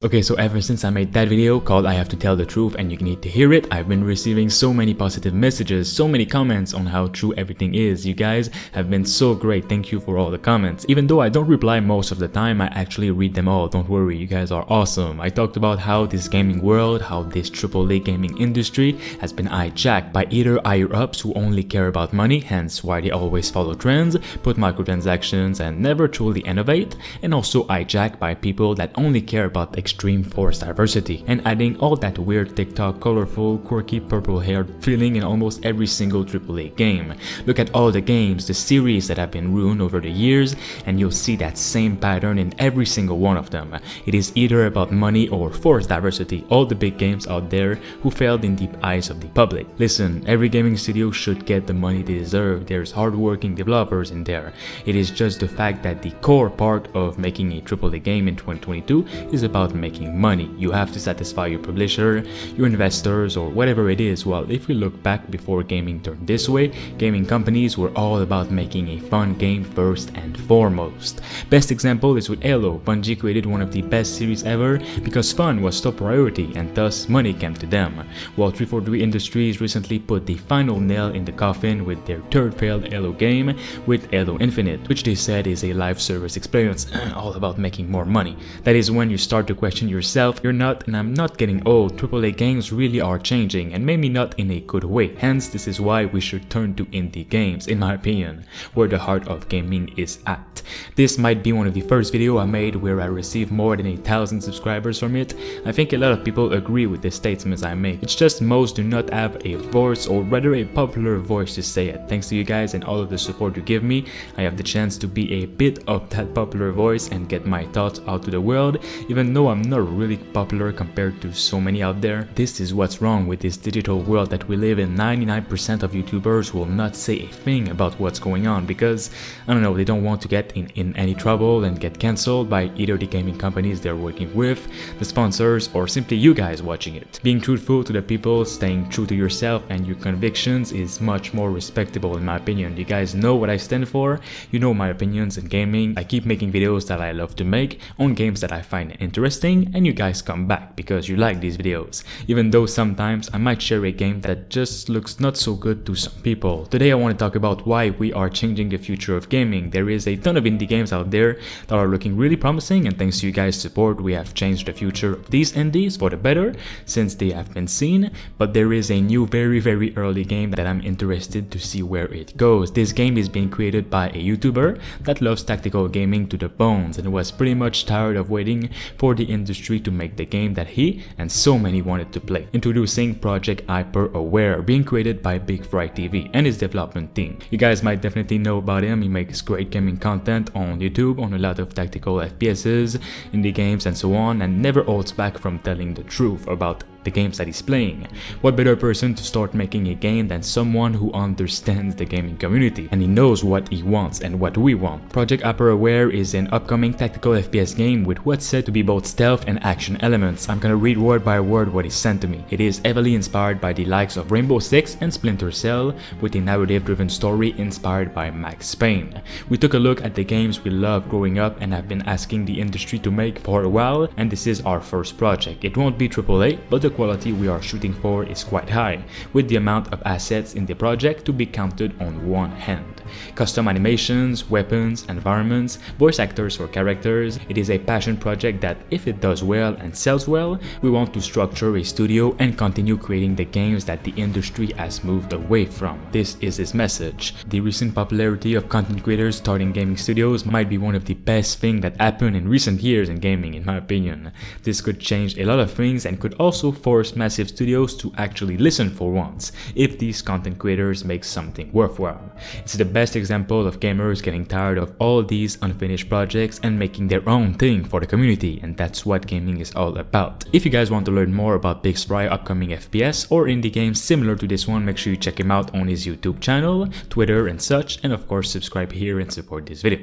Okay, so ever since I made that video called I Have to Tell the Truth and you need to hear it, I've been receiving so many positive messages, so many comments on how true everything is. You guys have been so great. Thank you for all the comments. Even though I don't reply most of the time, I actually read them all. Don't worry, you guys are awesome. I talked about how this gaming world, how this AAA gaming industry has been hijacked by either higher ups who only care about money, hence why they always follow trends, put microtransactions and never truly innovate, and also hijacked by people that only care about extreme forced diversity, and adding all that weird TikTok colorful quirky purple haired feeling in almost every single AAA game. Look at all the games, the series that have been ruined over the years, and you'll see that same pattern in every single one of them. It is either about money or forced diversity, all the big games out there who failed in the eyes of the public. Listen, every gaming studio should get the money they deserve. There's hardworking developers in there. It is just the fact that the core part of making a AAA game in 2022 is about making money. You have to satisfy your publisher, your investors, or whatever it is. Well, if we look back before gaming turned this way, gaming companies were all about making a fun game first and foremost. Best example is with Halo. Bungie created one of the best series ever because fun was top priority and thus money came to them. While 343 Industries recently put the final nail in the coffin with their third failed Halo game with Halo Infinite, which they said is a live service experience all about making more money. That is when you start to question yourself. You're not, and I'm not getting old. AAA games really are changing, and maybe not in a good way. Hence, this is why we should turn to indie games, in my opinion, where the heart of gaming is at. This might be one of the first videos I made where I received more than 1,000 subscribers from it. I think a lot of people agree with the statements I make. It's just most do not have a voice, or rather a popular voice to say it. Thanks to you guys and all of the support you give me, I have the chance to be a bit of that popular voice and get my thoughts out to the world, even though I'm not really popular compared to so many out there. This is what's wrong with this digital world that we live in. 99% of YouTubers will not say a thing about what's going on because, I don't know, they don't want to get in any trouble and get cancelled by either the gaming companies they're working with, the sponsors, or simply you guys watching it. Being truthful to the people, staying true to yourself and your convictions is much more respectable in my opinion. You guys know what I stand for, you know my opinions in gaming. I keep making videos that I love to make on games that I find interesting, and you guys come back because you like these videos, even though sometimes I might share a game that just looks not so good to some people. Today I want to talk about why we are changing the future of gaming. There is a ton of indie games out there that are looking really promising, and thanks to you guys' support we have changed the future of these indies for the better since they have been seen. But there is a new very early game that I'm interested to see where it goes. This game is being created by a YouTuber that loves tactical gaming to the bones and was pretty much tired of waiting for the industry to make the game that he and so many wanted to play. Introducing Project Hyper Aware, being created by Big Fry TV and his development team. You guys might definitely know about him. He makes great gaming content on YouTube on a lot of tactical FPSs, indie games and so on, and never holds back from telling the truth about the games that he's playing. What better person to start making a game than someone who understands the gaming community and he knows what he wants and what we want. Project Hyper Aware is an upcoming tactical FPS game with what's said to be both stealth and action elements. I'm gonna read word by word what he sent to me. It is heavily inspired by the likes of Rainbow Six and Splinter Cell, with a narrative-driven story inspired by Max Payne. We took a look at the games we loved growing up and have been asking the industry to make for a while, and this is our first project. It won't be AAA, but the quality we are shooting for is quite high, with the amount of assets in the project to be counted on one hand. Custom animations, weapons, environments, voice actors for characters. It is a passion project that, if it does well and sells well, we want to structure a studio and continue creating the games that the industry has moved away from. This is his message. The recent popularity of content creators starting gaming studios might be one of the best things that happened in recent years in gaming, in my opinion. This could change a lot of things and could also force massive studios to actually listen for once if these content creators make something worthwhile. It's the best example of gamers getting tired of all these unfinished projects and making their own thing for the community, and that's what gaming is all about. If you guys want to learn more about Big Fry upcoming FPS or indie games similar to this one, make sure you check him out on his YouTube channel, Twitter and such, and of course subscribe here and support this video.